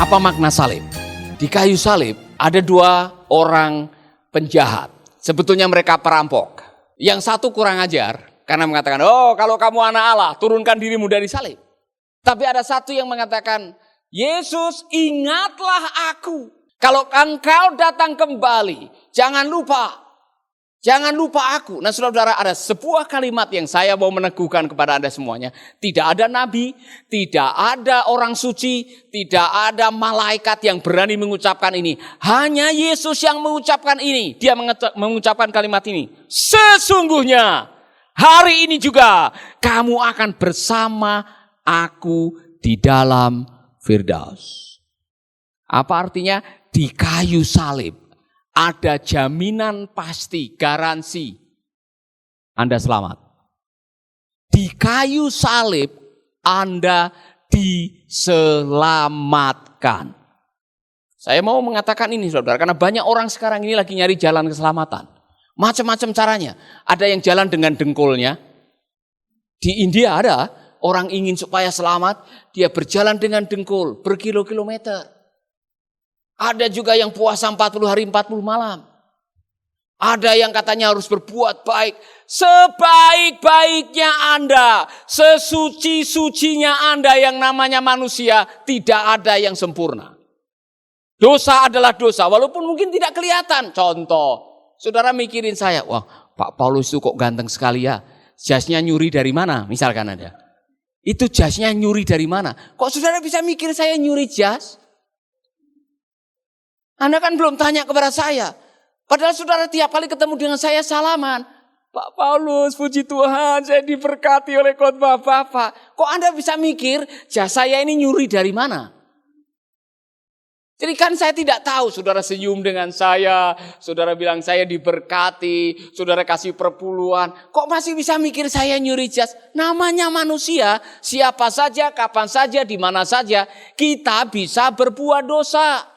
Apa makna salib? Di kayu salib ada dua orang penjahat. Sebetulnya mereka perampok. Yang satu kurang ajar karena mengatakan, oh kalau kamu anak Allah, turunkan dirimu dari salib. Tapi ada satu yang mengatakan, Yesus ingatlah aku. Kalau engkau datang kembali, jangan lupa aku. Nah saudara-saudara, ada sebuah kalimat yang saya mau meneguhkan kepada Anda semuanya. Tidak ada nabi, tidak ada orang suci, tidak ada malaikat yang berani mengucapkan ini. Hanya Yesus yang mengucapkan ini. Dia mengucapkan kalimat ini. Sesungguhnya hari ini juga kamu akan bersama aku di dalam Firdaus. Apa artinya? Di kayu salib ada jaminan pasti, garansi Anda selamat. Di kayu salib Anda diselamatkan. Saya mau mengatakan ini saudara, karena banyak orang sekarang ini lagi nyari jalan keselamatan. Macam-macam caranya. Ada yang jalan dengan dengkulnya. Di India ada orang ingin supaya selamat, dia berjalan dengan dengkul berkilo-kilometer. Ada juga yang puasa 40 hari 40 malam. Ada yang katanya harus berbuat baik. Sebaik-baiknya Anda, sesuci-sucinya Anda yang namanya manusia, tidak ada yang sempurna. Dosa adalah dosa, walaupun mungkin tidak kelihatan. Contoh, saudara mikirin saya, wah Pak Paulus itu kok ganteng sekali ya. Jasnya nyuri dari mana? Misalkan ada. Itu jasnya nyuri dari mana? Kok saudara bisa mikir saya nyuri jas? Anda kan belum tanya kepada saya. Padahal saudara tiap kali ketemu dengan saya salaman. Pak Paulus, puji Tuhan, saya diberkati oleh khotbah Bapak. Kok Anda bisa mikir jas saya ini nyuri dari mana? Jadi kan saya tidak tahu, saudara senyum dengan saya, saudara bilang saya diberkati, saudara kasih perpuluhan. Kok masih bisa mikir saya nyuri jas? Namanya manusia, siapa saja, kapan saja, di mana saja, kita bisa berbuat dosa.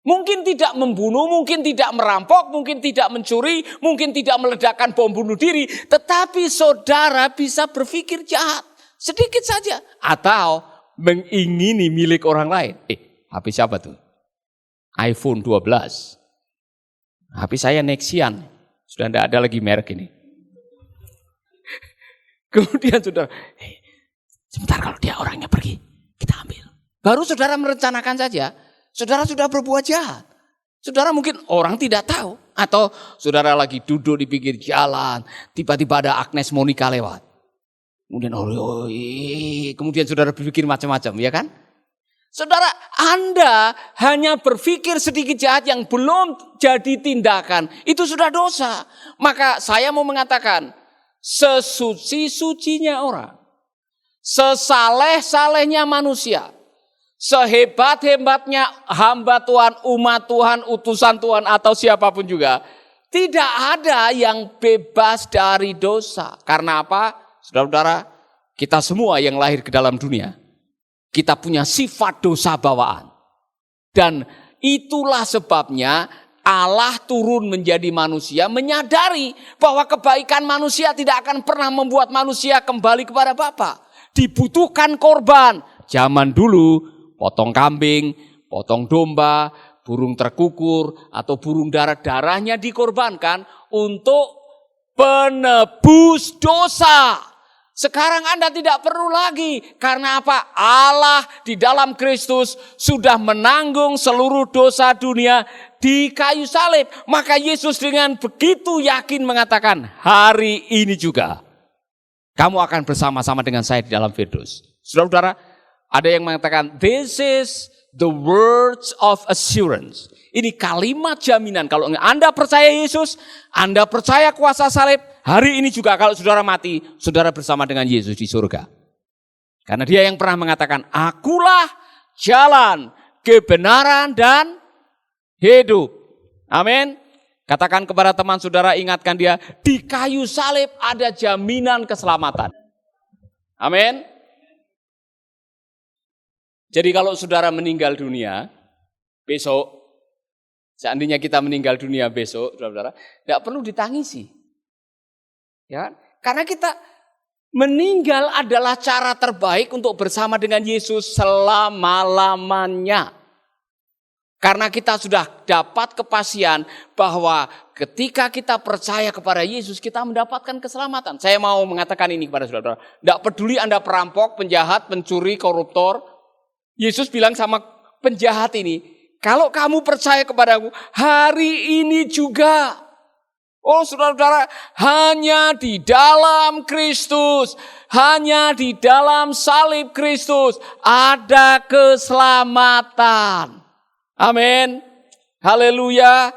Mungkin tidak membunuh, mungkin tidak merampok, mungkin tidak mencuri, mungkin tidak meledakkan bom bunuh diri. Tetapi saudara bisa berpikir jahat, sedikit saja. Atau mengingini milik orang lain. HP siapa tuh? iPhone 12. HP saya Nexian. Sudah tidak ada lagi merek ini. Kemudian saudara, sebentar kalau dia orangnya pergi, kita ambil. Baru saudara merencanakan saja. Saudara sudah berbuat jahat. Saudara mungkin orang tidak tahu. Atau saudara lagi duduk di pinggir jalan. Tiba-tiba ada Agnes Monica lewat. Kemudian saudara berpikir macam-macam, ya kan? Saudara, Anda hanya berpikir sedikit jahat yang belum jadi tindakan. Itu sudah dosa. Maka saya mau mengatakan, sesuci-sucinya orang. Sesaleh-salehnya manusia. Sehebat-hebatnya hamba Tuhan, umat Tuhan, utusan Tuhan atau siapapun juga. Tidak ada yang bebas dari dosa. Karena apa? Saudara-saudara, kita semua yang lahir ke dalam dunia, kita punya sifat dosa bawaan. Dan itulah sebabnya Allah turun menjadi manusia, menyadari bahwa kebaikan manusia tidak akan pernah membuat manusia kembali kepada Bapa. Dibutuhkan korban. Zaman dulu, potong kambing, potong domba, burung terkukur, atau burung darahnya dikorbankan untuk penebus dosa. Sekarang Anda tidak perlu lagi. Karena apa? Allah di dalam Kristus sudah menanggung seluruh dosa dunia di kayu salib. Maka Yesus dengan begitu yakin mengatakan, hari ini juga kamu akan bersama-sama dengan saya di dalam Firdaus. Saudara-saudara, ada yang mengatakan, this is the words of assurance. Ini kalimat jaminan. Kalau Anda percaya Yesus, Anda percaya kuasa salib, hari ini juga kalau saudara mati, saudara bersama dengan Yesus di surga. Karena dia yang pernah mengatakan, akulah jalan, kebenaran, dan hidup. Amin. Katakan kepada teman saudara, ingatkan dia, di kayu salib ada jaminan keselamatan. Amin. Jadi kalau saudara meninggal dunia, besok, seandainya kita meninggal dunia besok, saudara-saudara, tidak perlu ditangisi. Ya, karena kita Meninggal adalah cara terbaik untuk bersama dengan Yesus selama-lamanya. Karena kita sudah dapat kepastian bahwa ketika kita percaya kepada Yesus, kita mendapatkan keselamatan. Saya mau mengatakan ini kepada saudara. Tidak peduli Anda perampok, penjahat, pencuri, koruptor. Yesus bilang sama penjahat ini, kalau kamu percaya kepadaku, hari ini juga. Oh saudara-saudara, hanya di dalam Kristus, hanya di dalam salib Kristus ada keselamatan. Amin. Haleluya.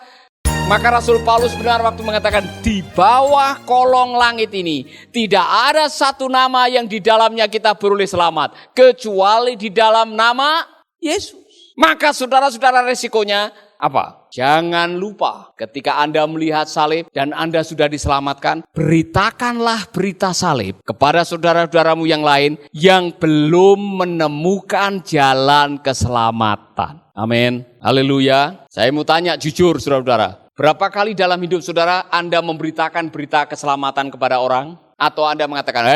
Maka Rasul Paulus benar waktu mengatakan di bawah kolong langit ini tidak ada satu nama yang di dalamnya kita beroleh selamat kecuali di dalam nama Yesus. Maka saudara-saudara resikonya apa? Jangan lupa ketika Anda melihat salib dan Anda sudah diselamatkan, beritakanlah berita salib kepada saudara-saudaramu yang lain yang belum menemukan jalan keselamatan. Amin. Haleluya. Saya mau tanya jujur saudara-saudara. Berapa kali dalam hidup saudara Anda memberitakan berita keselamatan kepada orang? Atau Anda mengatakan,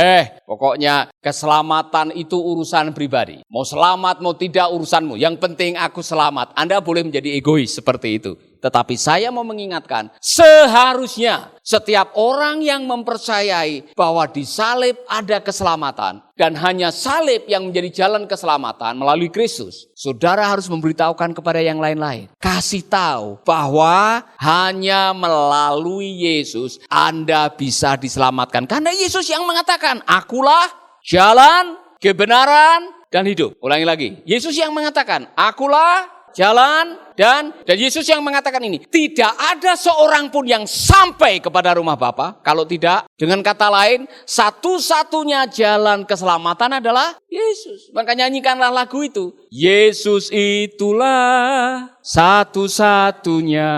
pokoknya keselamatan itu urusan pribadi. Mau selamat, mau tidak urusanmu. Yang penting aku selamat. Anda boleh menjadi egois seperti itu. Tetapi saya mau mengingatkan, seharusnya setiap orang yang mempercayai bahwa di salib ada keselamatan. Dan hanya salib yang menjadi jalan keselamatan melalui Kristus. Saudara harus memberitahukan kepada yang lain-lain. Kasih tahu bahwa hanya melalui Yesus Anda bisa diselamatkan. Karena Yesus yang mengatakan, akulah jalan, kebenaran, dan hidup. Ulangi lagi. Yesus yang mengatakan, akulah jalan, dan Yesus yang mengatakan ini, tidak ada seorang pun yang sampai kepada rumah Bapa kalau tidak, dengan kata lain, satu-satunya jalan keselamatan adalah Yesus. Maka nyanyikanlah lagu itu. Yesus itulah satu-satunya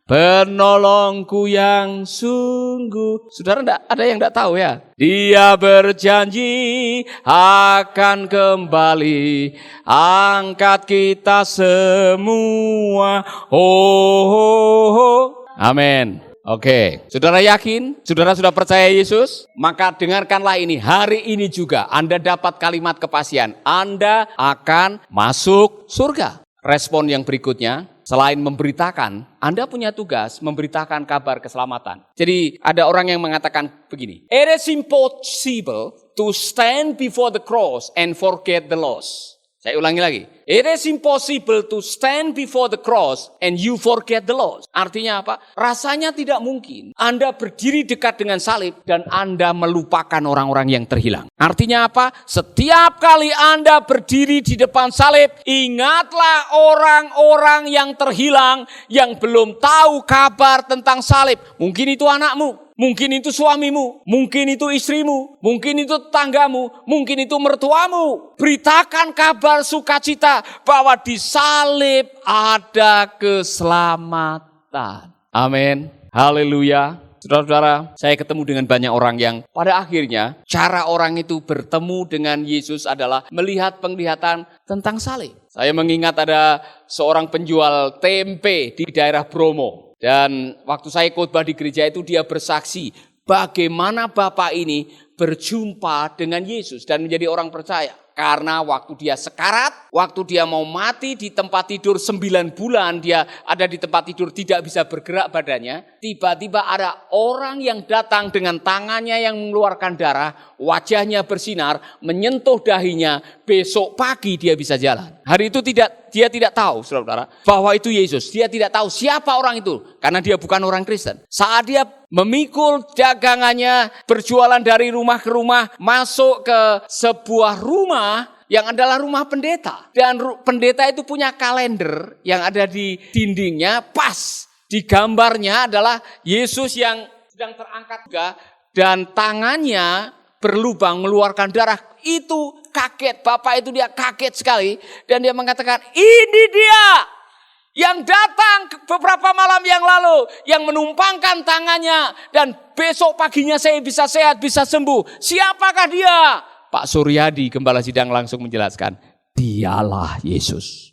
penolongku yang sungguh. Saudara ada yang tidak tahu ya? Dia berjanji akan kembali angkat kita semua. Amin. Oke, saudara yakin? Saudara sudah percaya Yesus? Maka dengarkanlah ini, hari ini juga Anda dapat kalimat kepastian. Anda akan masuk surga. Respon yang berikutnya, selain memberitakan, Anda punya tugas memberitakan kabar keselamatan. Jadi ada orang yang mengatakan begini, it is impossible to stand before the cross and forget the loss. Saya ulangi lagi. It is impossible to stand before the cross and you forget the loss. Artinya apa? Rasanya tidak mungkin Anda berdiri dekat dengan salib dan Anda melupakan orang-orang yang terhilang. Artinya apa? Setiap kali Anda berdiri di depan salib, ingatlah orang-orang yang terhilang yang belum tahu kabar tentang salib. Mungkin itu anakmu. Mungkin itu suamimu, mungkin itu istrimu, mungkin itu tetanggamu, mungkin itu mertuamu. Beritakan kabar sukacita bahwa di salib ada keselamatan. Amin. Haleluya. Saudara-saudara, saya ketemu dengan banyak orang yang pada akhirnya cara orang itu bertemu dengan Yesus adalah melihat penglihatan tentang salib. Saya mengingat ada seorang penjual tempe di daerah Bromo. Dan waktu saya khotbah di gereja itu dia bersaksi bagaimana Bapak ini berjumpa dengan Yesus dan menjadi orang percaya. Karena waktu dia sekarat, waktu dia mau mati di tempat tidur 9 bulan, dia ada di tempat tidur tidak bisa bergerak badannya. Tiba-tiba ada orang yang datang dengan tangannya yang mengeluarkan darah, wajahnya bersinar, menyentuh dahinya, besok pagi dia bisa jalan. Hari itu dia tidak tahu, saudara-saudara, bahwa itu Yesus. Dia tidak tahu siapa orang itu, karena dia bukan orang Kristen. Saat dia memikul dagangannya, berjualan dari rumah ke rumah, masuk ke sebuah rumah yang adalah rumah pendeta. Dan pendeta itu punya kalender yang ada di dindingnya, pas di gambarnya adalah Yesus yang sedang terangkat juga, dan tangannya berlubang mengeluarkan darah. Itu kaget, Bapak itu dia kaget sekali. Dan dia mengatakan, ini dia yang datang beberapa malam yang lalu, yang menumpangkan tangannya, dan besok paginya saya bisa sehat, bisa sembuh. Siapakah dia? Pak Suryadi, Gembala Sidang, langsung menjelaskan, dialah Yesus.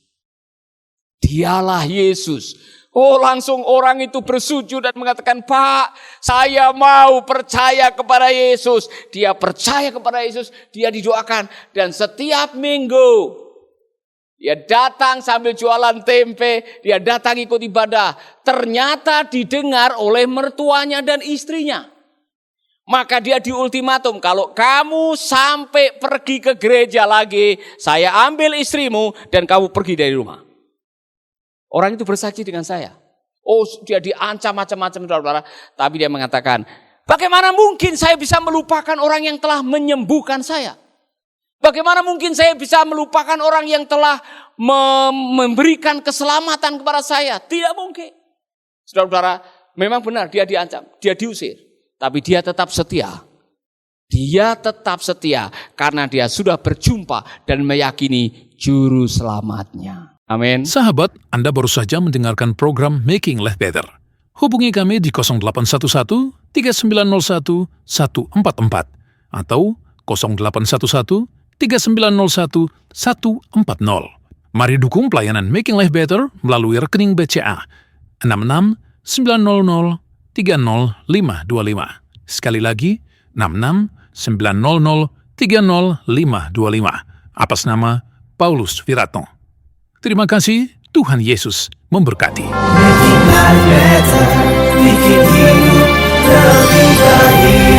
Dialah Yesus. Oh, langsung orang itu bersujud dan mengatakan, Pak, saya mau percaya kepada Yesus. Dia percaya kepada Yesus, dia didoakan. Dan setiap minggu, dia datang sambil jualan tempe, dia datang ikut ibadah. Ternyata didengar oleh mertuanya dan istrinya. Maka dia diultimatum, kalau kamu sampai pergi ke gereja lagi, saya ambil istrimu dan kamu pergi dari rumah. Orang itu bersaksi dengan saya. Oh, dia diancam macam-macam, saudara. Tapi dia mengatakan, bagaimana mungkin saya bisa melupakan orang yang telah menyembuhkan saya? Bagaimana mungkin saya bisa melupakan orang yang telah memberikan keselamatan kepada saya? Tidak mungkin. Saudara-saudara, memang benar dia diancam, dia diusir. Tapi dia tetap setia. Dia tetap setia karena dia sudah berjumpa dan meyakini juru selamatnya. Amin. Sahabat, Anda baru saja mendengarkan program Making Life Better. Hubungi kami di 0811 3901 144 atau 0811 3901 140. Mari dukung pelayanan Making Life Better melalui rekening BCA 66 900 30525. Sekali lagi, 66 900 30525. Atas nama Paulus Wiratno. Terima kasih, Tuhan Yesus memberkati. Making life better, bikin hidup lebih baik.